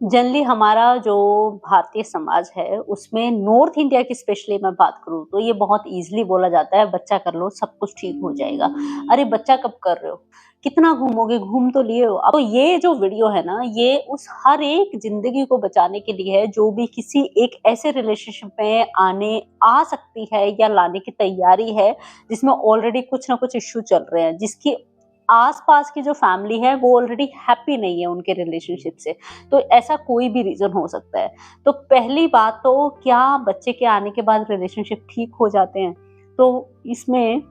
Generally हमारा जो भारतीय समाज है, उसमें नॉर्थ इंडिया की स्पेशली मैं बात करूँ तो ये बहुत ईज़िली बोला जाता है, बच्चा कर लो सब कुछ ठीक हो जाएगा। अरे बच्चा कब कर रहे हो? कितना घूमोगे? घूम तो लिए हो। अब तो ये जो वीडियो है ना, ये उस हर एक ज़िंदगी को बचाने के लिए है, जो भी किसी एक ऐसे रिलेशनशिप में आ सकती है या लाने की तैयारी है, जिसमें ऑलरेडी कुछ ना कुछ इश्यू चल रहे हैं, जिसकी आस-पास की जो फैमिली है, वो ऑलरेडी हैप्पी नहीं है उनके रिलेशनशिप से। तो ऐसा कोई भी रीज़न हो सकता है। तो पहली बात तो क्या बच्चे के आने के बाद रिलेशनशिप ठीक हो जाते हैं? तो इसमें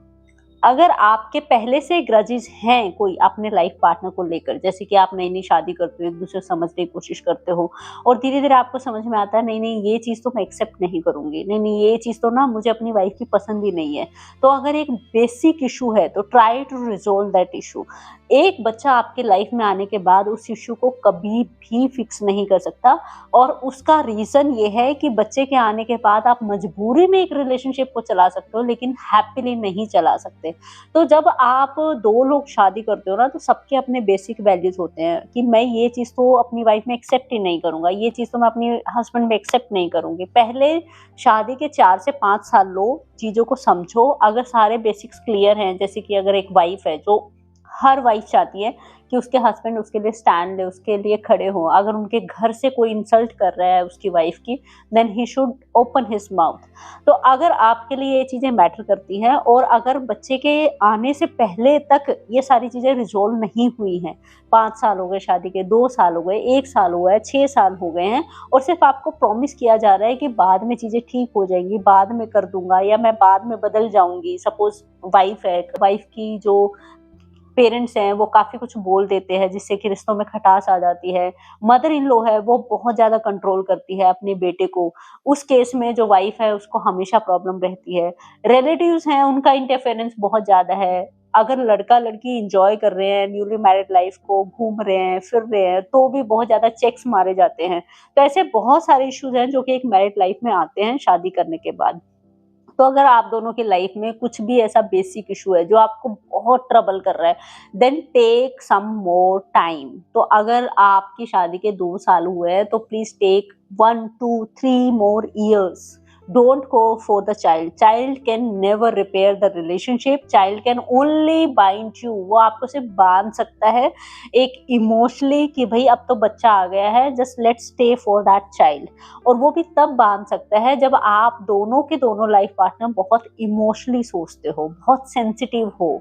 अगर आपके पहले से ग्रजेस हैं कोई अपने लाइफ पार्टनर को लेकर, जैसे कि आप नई-नई शादी करते हो, एक-दूसरे को समझने की कोशिश करते हो और धीरे-धीरे आपको समझ में आता है नहीं-नहीं ये चीज़ तो मैं एक्सेप्ट नहीं करूँगी, नहीं-नहीं ये चीज़ तो ना मुझे अपनी वाइफ की पसंद ही नहीं है। तो अगर एक बेसिक इश्यू है तो try to resolve that issue. एक बच्चा आपके लाइफ में आने के बाद उस इश्यू को कभी भी फिक्स नहीं कर सकता और उसका रीज़न ये है कि बच्चे के आने के बाद आप मजबूरी में एक रिलेशनशिप को चला सकते हो लेकिन हैप्पीली नहीं चला सकते। तो जब आप 2 लोग शादी करते हो ना तो सबके अपने बेसिक वैल्यूज़ होते हैं कि मैं ये चीज़ तो अपनी वाइफ में एक्सेप्ट ही नहीं करूँगा, ये चीज़ तो मैं अपनी हस्बैंड में एक्सेप्ट नहीं करूँगी। पहले शादी के 4 से 5 साल लो, चीज़ों को समझो, अगर सारे बेसिक्स क्लियर हैं, जैसे कि अगर एक वाइफ है जो हर वाइफ चाहती है कि उसके हस्बैंड उसके लिए स्टैंड ले, उसके लिए खड़े हों। अगर उनके घर से कोई इंसल्ट कर रहा है उसकी वाइफ की, then he should open his mouth. तो अगर आपके लिए ये चीज़ें मैटर करती हैं और अगर बच्चे के आने से पहले तक ये सारी चीज़ें रिज़ॉल्व नहीं हुई हैं, 5 साल हो गए शादी के, 2 साल हो गए, 1 साल हुआ है, 6 साल हो गए हैं और सिर्फ़ आपको प्रॉमिस किया जा रहा है कि बाद में चीज़ें ठीक हो जाएँगी, बाद में कर दूँगा या मैं बाद में बदल जाऊँगी। सपोज़ वाइफ है, वाइफ की जो पेरेंट्स हैं वो काफ़ी कुछ बोल देते हैं जिससे कि रिश्तों में खटास आ जाती है। मदर इन लॉ है वो बहुत ज़्यादा कंट्रोल करती है अपने बेटे को। उस केस में जो वाइफ़ है उसको हमेशा प्रॉब्लम रहती है। रिलेटिव्स हैं उनका इंटरफेरेंस बहुत ज़्यादा है। अगर लड़का-लड़की एन्जॉय कर रहे हैं न्यूली मैरिड लाइफ़ को, घूम रहे हैं, फिर रहे हैं, तो भी बहुत ज़्यादा चेक्स मारे जाते हैं। तो ऐसे बहुत सारे इश्यूज़ हैं जो कि एक मैरिड लाइफ़ में आते हैं शादी करने के बाद। तो अगर आप दोनों की लाइफ में कुछ भी ऐसा बेसिक इशू है जो आपको बहुत ट्रबल कर रहा है, then take some more time. तो अगर आपकी शादी के 2 साल हुए हैं तो please take 1 2 3 more years. Don't go for the child. Child can never repair the relationship, child can only bind you. वो आपको सिर्फ बांध सकता है एक इमोशनली कि भाई अब तो बच्चा आ गया है, just let's stay for that child. और वो भी तब बांध सकता है जब आप दोनों के दोनों लाइफ पार्टनर बहुत इमोशनली सोचते हो, बहुत सेंसिटिव हो।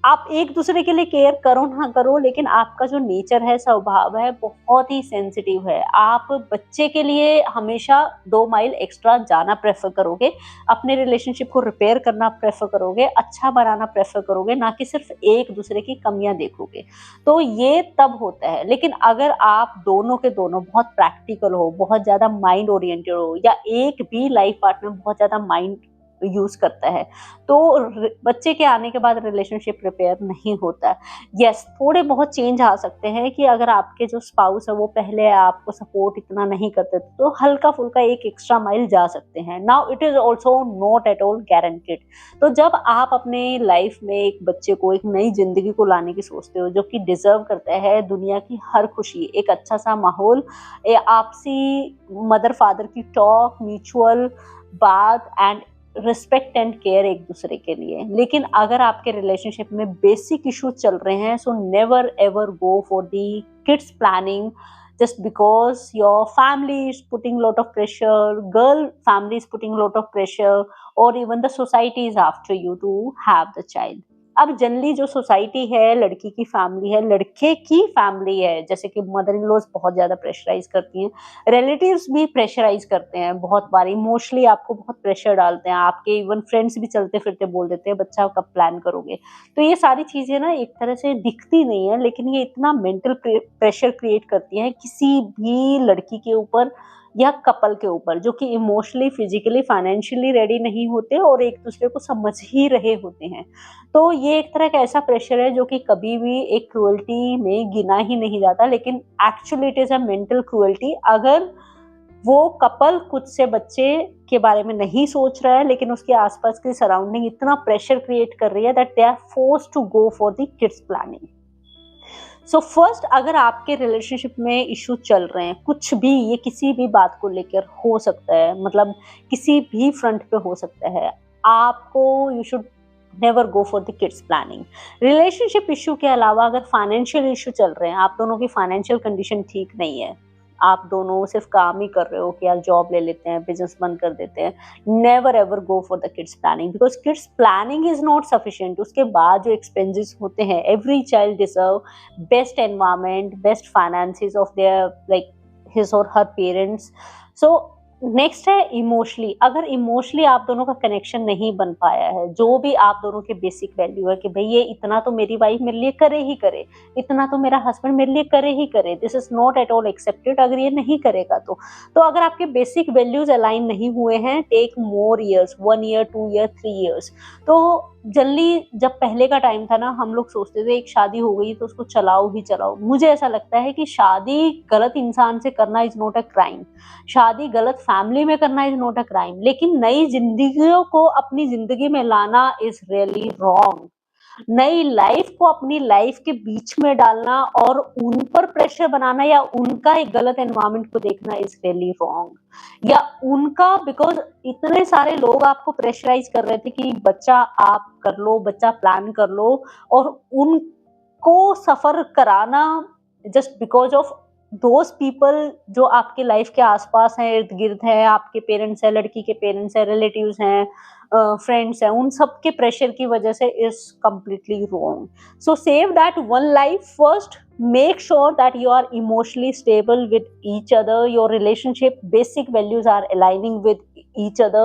आप एक दूसरे के लिए केयर करो ना करो लेकिन आपका जो नेचर है, स्वभाव है, बहुत ही सेंसिटिव है। आप बच्चे के लिए हमेशा 2 माइल एक्स्ट्रा जाना प्रेफ़र करोगे, अपने रिलेशनशिप को रिपेयर करना प्रेफ़र करोगे, अच्छा बनाना प्रेफ़र करोगे, ना कि सिर्फ़ एक दूसरे की कमियाँ देखोगे। तो ये तब होता है, लेकिन अगर आप दोनों के दोनों बहुत प्रैक्टिकल हो, बहुत ज़्यादा माइंड ओरिएंटेड हो या एक भी लाइफ पार्टनर बहुत ज़्यादा माइंड यूज़ करता है, तो बच्चे के आने के बाद रिलेशनशिप रिपेयर नहीं होता। यस, थोड़े बहुत चेंज आ सकते हैं कि अगर आपके जो स्पाउस है वो पहले आपको सपोर्ट इतना नहीं करते थे तो हल्का फुल्का एक एक्स्ट्रा माइल जा सकते हैं। Now it is also not at all guaranteed. तो जब आप अपने लाइफ में एक बच्चे को, एक नई जिंदगी को लाने की सोचते हो जो कि डिजर्व करता है दुनिया की हर खुशी, एक अच्छा सा माहौल, आपसी मदर फादर की टॉक, म्यूचुअल बात एंड रिस्पेक्ट एंड केयर एक दूसरे के लिए। लेकिन अगर आपके रिलेशनशिप में बेसिक इश्यूज चल रहे हैं, so never ever go for the kids planning just because your family is putting lot of pressure, girl family is putting lot of pressure, or even the society is after you to have the child. अब generally जो society है, लड़की की family है, लड़के की family है, जैसे कि मदर इन लॉज बहुत ज़्यादा प्रेशराइज़ करती हैं, रिलेटिव्स भी प्रेशराइज़ करते हैं बहुत बार, इमोशनली आपको बहुत प्रेशर डालते हैं, आपके इवन फ्रेंड्स भी चलते-फिरते बोल देते हैं, बच्चा कब प्लान करोगे? तो ये सारी चीज़ें ना एक तरह से दिखती नहीं है, लेकिन ये इतना मेंटल प्रेशर क्रिएट करती हैं किसी भी लड़की के ऊपर या कपल के ऊपर जो कि इमोशनली, फिजिकली, फाइनेंशियली रेडी नहीं होते और एक दूसरे को समझ ही रहे होते हैं। तो ये एक तरह का ऐसा प्रेशर है जो कि कभी भी एक क्रूअल्टी में गिना ही नहीं जाता, लेकिन actually it is a mental cruelty. अगर वो कपल खुद से बच्चे के बारे में नहीं सोच रहा है लेकिन उसके आसपास की सराउंडिंग इतना प्रेशर क्रिएट कर रही है that they are forced to go for the kids planning. So first, अगर आपके रिलेशनशिप में इश्यू चल रहे हैं, कुछ भी, ये किसी भी बात को लेकर हो सकता है, मतलब किसी भी फ्रंट पे हो सकता है, आपको you should never go for the kids planning. Relationship issue के अलावा अगर फाइनेंशियल इश्यू चल रहे हैं, आप दोनों की फाइनेंशियल कंडीशन ठीक नहीं है, आप दोनों सिर्फ काम ही कर रहे हो कि यार जॉब ले लेते हैं, बिजनेस बंद कर देते हैं, never ever go for the kids planning, because kids planning is not sufficient. उसके बाद जो एक्सपेंसेस होते हैं, every child deserve best environment, best finances of their like his और हर पेरेंट्स। सो नेक्स्ट है इमोशनली। अगर इमोशनली आप दोनों का कनेक्शन नहीं बन पाया है, जो भी आप दोनों के बेसिक वैल्यू है कि भाई ये इतना तो मेरी वाइफ मेरे लिए करे ही करे, इतना तो मेरा हस्बैंड मेरे लिए करे ही करे, this is not at all accepted. अगर ये नहीं करेगा तो अगर आपके बेसिक वैल्यूज अलाइन नहीं हुए हैं, take more years, 1 year, 2 year, 3 years. तो जनरली जब पहले का टाइम था ना, हम लोग सोचते थे एक शादी हो गई तो उसको चलाओ ही चलाओ। मुझे ऐसा लगता है कि शादी गलत इंसान से करना इज नॉट अ क्राइम, शादी गलत फैमिली में करना इज नॉट अ क्राइम, लेकिन नई जिंदगियों को अपनी जिंदगी में लाना इज रियली रॉन्ग। नई लाइफ को अपनी लाइफ के बीच में डालना और उन पर प्रेशर बनाना या उनका एक गलत एनवायरनमेंट को देखना इज रियली रॉन्ग। या उनका, बिकॉज इतने सारे लोग आपको प्रेशराइज कर रहे थे कि बच्चा आप कर लो, बच्चा प्लान कर लो, और उनको सफर कराना just because of those people जो आपके लाइफ के आसपास हैं, इर्द गिर्द हैं, आपके पेरेंट्स हैं, लड़की के पेरेंट्स हैं, रिलेटिव्स हैं, फ्रेंड्स हैं, उन सब के प्रेशर की वजह से is completely wrong. So save that one life first, make sure that you are emotionally stable with each other, your relationship basic values are aligning with each other।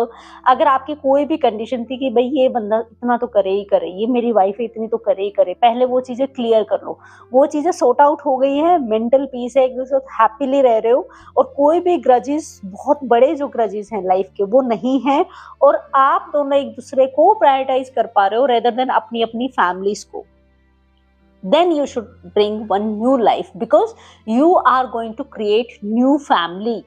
अगर आपकी कोई भी कंडीशन थी कि भाई ये बंदा इतना तो करे ही करे, ये मेरी वाइफ है इतनी तो करे ही करे, पहले वो चीजें क्लियर कर लो। वो चीजें सॉर्ट आउट हो गई है, मेंटल पीस है, एक दूसरे से हैप्पीली रह रहे हो, और कोई भी ग्रजेस, बहुत बड़े जो ग्रजेस हैं लाइफ के, वो नहीं है, और आप दोनों एक दूसरे को प्रायोरिटाइज कर पा रहे हो रेदर देन अपनी अपनी फैमिलीज को, then you should bring one new life, because you are going to create new family,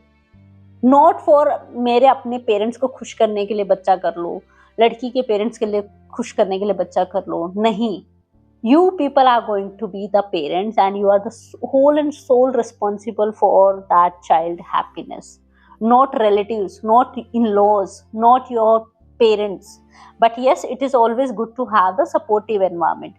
not for मेरे अपने पेरेंट्स को खुश करने के लिए बच्चा कर लो, लड़की के पेरेंट्स के लिए खुश करने के लिए बच्चा कर लो, नहीं। You people are going to be the parents and you are the whole and sole responsible for that child happiness, not relatives, not in-laws, not your parents, but yes, it is always good to have the supportive environment।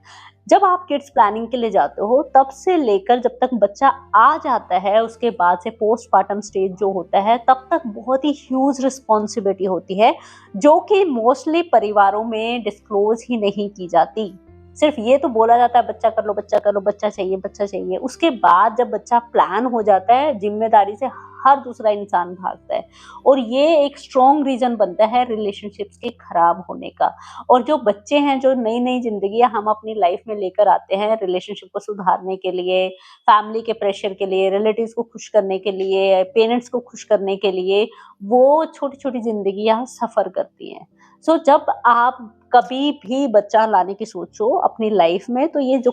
जब आप kids planning के लिए जाते हो, तब से लेकर जब तक बच्चा आ जाता है, उसके बाद से पोस्टपार्टम स्टेज जो होता है, तब तक बहुत ही ह्यूज रिस्पॉन्सिबिलिटी होती है, जो कि मोस्टली परिवारों में डिस्क्लोज ही नहीं की जाती। सिर्फ ये तो बोला जाता है बच्चा कर लो, बच्चा कर लो, बच्चा चाहिए, बच्चा चाहिए। उसके बाद जब बच्चा प्लान हो जाता है, जिम्मेदारी से हर दूसरा इंसान भागता है, और ये एक स्ट्रॉन्ग रीजन बनता है रिलेशनशिप्स के खराब होने का। और जो बच्चे हैं, जो नई नई जिंदगी हम अपनी लाइफ में लेकर आते हैं रिलेशनशिप को सुधारने के लिए, फैमिली के प्रेशर के लिए, रिलेटिव्स को खुश करने के लिए, पेरेंट्स को खुश करने के लिए, वो छोटी छोटी जिंदगियां सफर करती हैं। सो जब आप कभी भी बच्चा लाने की सोचो अपनी लाइफ में, तो ये जो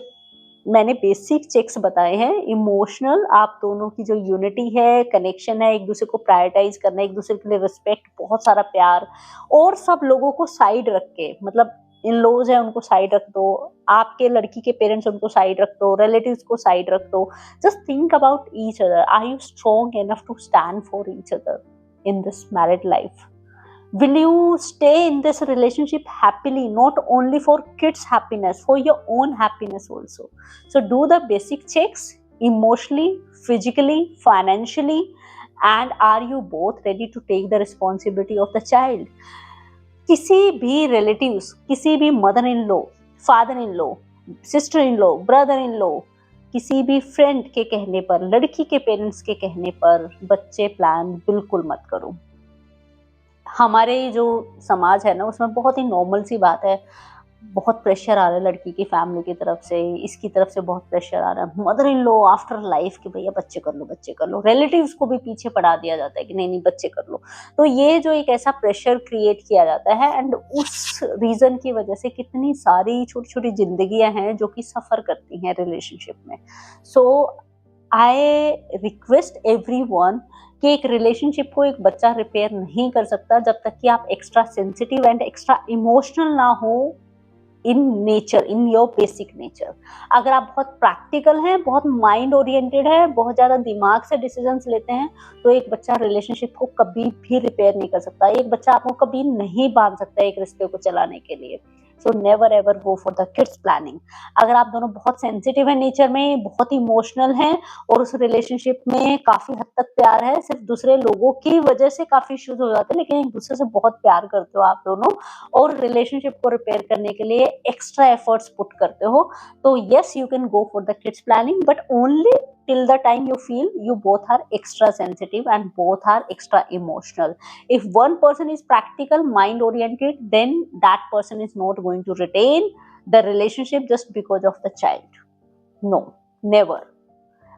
मैंने बेसिक चेक्स बताए हैं, इमोशनल, आप दोनों की जो यूनिटी है, कनेक्शन है, एक दूसरे को प्रायोरिटाइज करना, एक दूसरे के लिए रिस्पेक्ट, बहुत सारा प्यार, और सब लोगों को साइड रख के, मतलब इन लॉज है उनको साइड रख दो, आपके लड़की के पेरेंट्स उनको साइड रख दो, रिलेटिव्स को साइड रख दो। Just think about each other, are you strong enough to stand for each other in this married life? Will you stay in this relationship happily, not only for kids happiness, for your own happiness also? So do the basic checks emotionally, physically, financially, and are you both ready to take the responsibility of the child? किसी भी relatives, किसी भी mother in law, father in law, sister in law, brother in law, किसी भी friend के कहने पर, लड़की के पेरेंट्स के कहने पर बच्चे प्लान बिल्कुल मत करो। हमारे जो समाज है ना, उसमें बहुत ही नॉर्मल सी बात है, बहुत प्रेशर आ रहा है लड़की की फैमिली की तरफ से, इसकी तरफ से बहुत प्रेशर आ रहा है, mother in law after life कि भैया बच्चे कर लो, बच्चे कर लो, रिलेटिव्स को भी पीछे पड़ा दिया जाता है कि नहीं नहीं बच्चे कर लो। तो ये जो एक ऐसा प्रेशर क्रिएट किया जाता है, एंड उस रीजन की वजह से कितनी सारी छोटी छोटी जिंदगियां हैं जो कि सफर करती हैं रिलेशनशिप में। सो आई रिक्वेस्ट एवरीवन कि एक रिलेशनशिप को एक बच्चा रिपेयर नहीं कर सकता जब तक कि आप extra sensitive and extra emotional ना हो in nature, in your basic nature. अगर आप बहुत प्रैक्टिकल हैं, बहुत माइंड ओरिएंटेड है, बहुत ज्यादा दिमाग से डिसीजंस लेते हैं, तो एक बच्चा रिलेशनशिप को कभी भी रिपेयर नहीं कर सकता। एक बच्चा आपको कभी नहीं बांध सकता एक रिश्ते को चलाने के लिए। So never ever go for the kids planning. अगर आप दोनों बहुत सेंसिटिव है नेचर में, बहुत इमोशनल हैं और उस रिलेशनशिप में काफी हद तक प्यार है, सिर्फ दूसरे लोगों की वजह से काफी इश्यूज हो जाते हैं, लेकिन एक दूसरे से बहुत प्यार करते हो आप दोनों और रिलेशनशिप को रिपेयर करने के लिए एक्स्ट्रा एफर्ट्स पुट करते हो, तो yes you can go for the kids planning, but only till the time you feel you both are extra sensitive and both are extra emotional. If one person is practical, mind oriented, then that person is not going to retain the relationship just because of the child. No, never.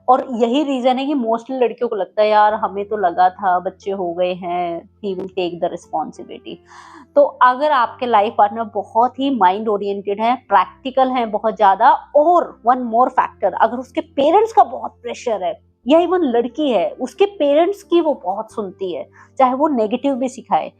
और यही reason है कि mostly लड़कियों को लगता है यार हमें तो लगा था बच्चे हो गए हैं, he will take the responsibility. तो अगर आपके लाइफ पार्टनर बहुत ही माइंड ओरिएंटेड है, प्रैक्टिकल है बहुत ज्यादा, और वन मोर फैक्टर, अगर उसके पेरेंट्स का बहुत प्रेशर है, या इवन लड़की है उसके पेरेंट्स की वो बहुत सुनती है, चाहे वो नेगेटिव भी सिखाए,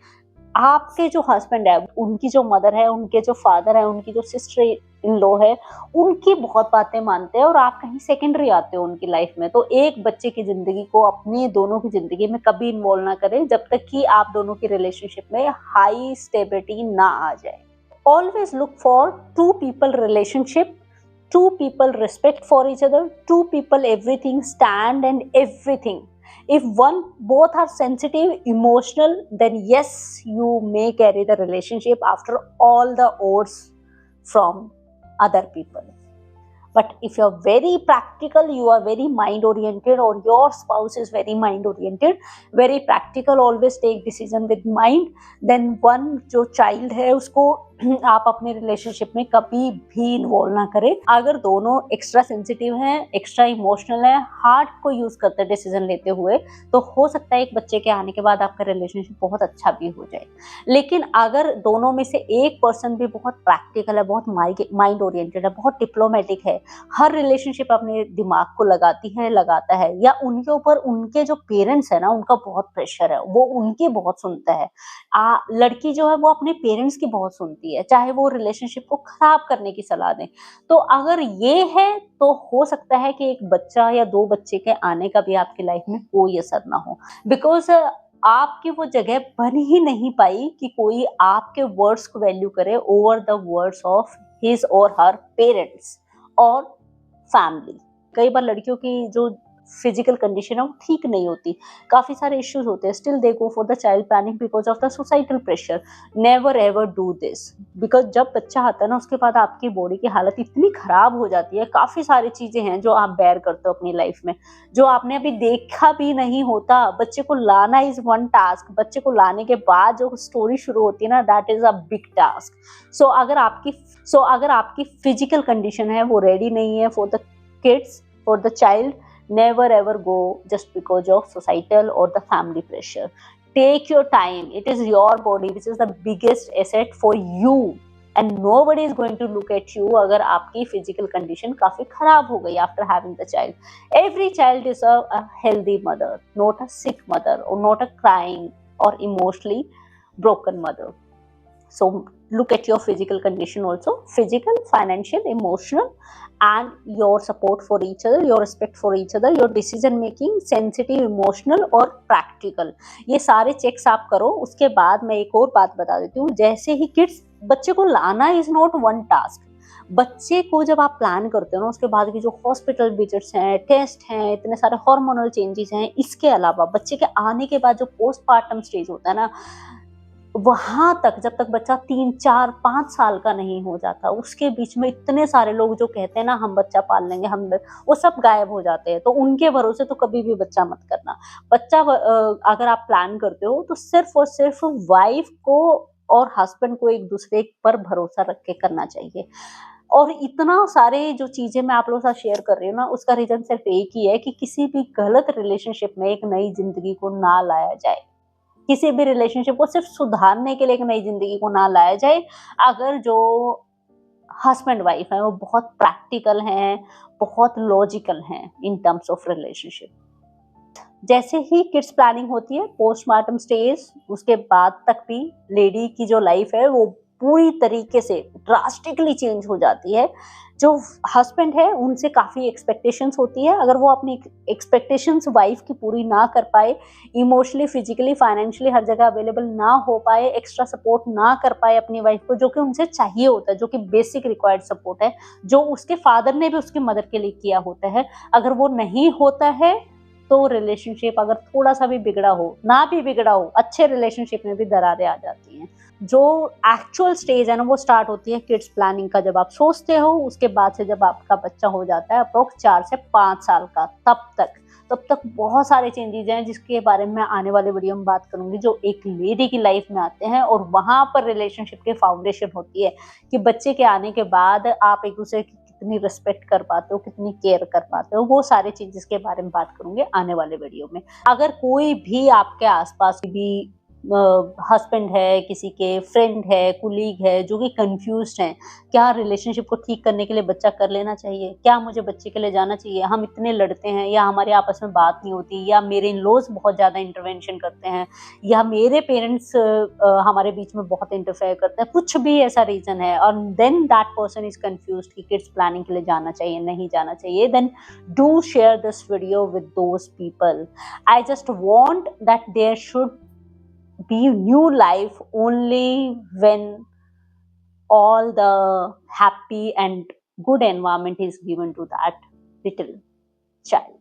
आपके जो हस्बैंड है उनकी जो मदर है, उनके जो फादर है, उनकी जो सिस्टर इन लॉ है, उनकी बहुत बातें मानते हैं और आप कहीं सेकेंडरी आते हो उनकी लाइफ में, तो एक बच्चे की जिंदगी को अपनी दोनों की जिंदगी में कभी इन्वॉल्व ना करें जब तक कि आप दोनों की रिलेशनशिप में हाई स्टेबिलिटी ना आ जाए। Always look for two people relationship, two people respect for each other, two people everything stand and everything. If both are sensitive, emotional, then yes, you may carry the relationship after all the odds from other people. But if you're very practical, you are very mind oriented, or your spouse is very mind oriented, very practical, always take decision with mind, then one जो child है उसको आप अपने relationship में कभी भी involve ना करें। अगर दोनों एक्स्ट्रा सेंसिटिव हैं, एक्स्ट्रा इमोशनल हैं, हार्ट को यूज करते हैं डिसीजन लेते हुए, तो हो सकता है एक बच्चे के आने के बाद आपका रिलेशनशिप बहुत अच्छा भी हो जाए। लेकिन अगर दोनों में से एक पर्सन भी बहुत प्रैक्टिकल है, बहुत माइंड ओरिएंटेड है, बहुत डिप्लोमेटिक है, हर रिलेशनशिप अपने दिमाग को लगाता है, या उनके ऊपर उनके जो पेरेंट्स है ना उनका बहुत प्रेशर है, वो उनकी बहुत सुनता है। लड़की जो है वो अपने पेरेंट्स की बहुत सुनती है, चाहे वो रिलेशनशिप को खराब करने की सलाह दें। तो अगर ये है तो हो सकता है कि एक बच्चा या दो बच्चे के आने का भी आपकी लाइफ में कोई असर ना हो, बिकॉज आपकी वो जगह बन ही नहीं पाई कि कोई आपके वर्ड्स को वैल्यू करे over the words of his और हर पेरेंट्स और फैमिली। कई बार लड़कियों की जो फिजिकल कंडीशन है वो ठीक नहीं होती, काफी सारे इश्यूज होते हैं, still they go for the child planning because of the societal pressure. Never ever do this, because जब बच्चा आता है ना उसके बाद आपकी बॉडी की हालत इतनी खराब हो जाती है, काफी सारी चीजें हैं जो आप बेयर करते हो अपनी लाइफ में जो आपने अभी देखा भी नहीं होता। बच्चे को लाना इज वन टास्क, बच्चे को लाने के बाद जो स्टोरी शुरू होती है ना, that is a big task. So अगर आपकी फिजिकल कंडीशन है वो रेडी नहीं है for the kids, for the child, never ever go just because of societal or the family pressure. Take your time, it is your body which is the biggest asset for you and nobody is going to look at you अगर आपकी physical condition काफी खराब हो गई after having the child. Every child deserves a healthy mother, not a sick mother or not a crying or emotionally broken mother. So look at your physical condition also, physical, financial, emotional, and your support for each other, your respect for each other, your decision making, sensitive, emotional और practical, ये सारे checks आप करो। उसके बाद मैं एक और बात बता देती हूँ, जैसे ही किड्स, बच्चे को लाना इज नॉट वन टास्क। बच्चे को जब आप प्लान करते हो ना उसके बाद की जो हॉस्पिटल विजिट्स हैं, टेस्ट हैं, इतने सारे हार्मोनल चेंजेस हैं, इसके अलावा बच्चे के आने के बाद जो पोस्टपार्टम स्टेज होता है ना, वहां तक जब तक बच्चा 3, 4, 5 साल का नहीं हो जाता, उसके बीच में इतने सारे लोग जो कहते हैं ना हम बच्चा पाल लेंगे, वो सब गायब हो जाते हैं। तो उनके भरोसे तो कभी भी बच्चा मत करना। बच्चा अगर आप प्लान करते हो तो सिर्फ और सिर्फ वाइफ को और हस्बैंड को एक दूसरे पर भरोसा रख के करना चाहिए। और इतना सारे जो चीजें मैं आप लोगों के साथ शेयर कर रही हूँ ना, उसका रीजन सिर्फ एक ही है कि किसी भी गलत रिलेशनशिप में एक नई जिंदगी को ना लाया जाए, किसी भी रिलेशनशिप को सिर्फ सुधारने के लिए एक नई जिंदगी को ना लाया जाए। अगर जो हस्बैंड वाइफ है वो बहुत प्रैक्टिकल हैं, बहुत लॉजिकल हैं इन टर्म्स ऑफ रिलेशनशिप, जैसे ही किड्स प्लानिंग होती है पोस्टमार्टम स्टेज, उसके बाद तक भी लेडी की जो लाइफ है वो पूरी तरीके से ड्रास्टिकली चेंज हो जाती है। जो हस्बैंड है उनसे काफ़ी एक्सपेक्टेशंस होती है, अगर वो अपनी एक्सपेक्टेशंस वाइफ की पूरी ना कर पाए, इमोशनली, फिजिकली, फाइनेंशियली हर जगह अवेलेबल ना हो पाए, एक्स्ट्रा सपोर्ट ना कर पाए अपनी वाइफ को, जो कि उनसे चाहिए होता है, जो कि बेसिक रिक्वायर्ड सपोर्ट है, जो उसके फादर ने भी उसकी मदर के लिए किया होता है, अगर वो नहीं होता है तो रिलेशनशिप अगर थोड़ा सा भी बिगड़ा हो, ना भी बिगड़ा हो, अच्छे रिलेशनशिप में भी दरारें आ जाती हैं। जो एक्चुअल स्टेज है ना वो स्टार्ट होती है किड्स प्लानिंग का, जब आप सोचते हो, उसके बाद से जब आपका बच्चा हो जाता है अप्रोक्स 4 से 5 साल का, तब तक बहुत सारे चेंजेस हैं जिसके बारे में मैं आने वाले वीडियो में बात करूंगी, जो एक लेडी की लाइफ में आते हैं, और वहां पर रिलेशनशिप की फाउंडेशन होती है कि बच्चे के आने के बाद आप एक दूसरे की कितनी रिस्पेक्ट कर पाते हो, कितनी केयर कर पाते हो, वो सारे चीजेस के बारे में बात करूंगे आने वाले वीडियो में। अगर कोई भी आपके आसपास भी हस्बैंड है, किसी के फ्रेंड है, कुलीग है, जो कि कंफ्यूज्ड हैं, क्या रिलेशनशिप को ठीक करने के लिए बच्चा कर लेना चाहिए, क्या मुझे बच्चे के लिए जाना चाहिए, हम इतने लड़ते हैं, या हमारे आपस में बात नहीं होती, या मेरे इन लॉज बहुत ज़्यादा इंटरवेंशन करते हैं, या मेरे पेरेंट्स हमारे बीच में बहुत इंटरफेयर करते हैं, कुछ भी ऐसा रीज़न है, और then that person is confused कि किड्स प्लानिंग के लिए जाना चाहिए, नहीं जाना चाहिए, then do share this video with those people. I just want that there should be new life only when all the happy and good environment is given to that little child.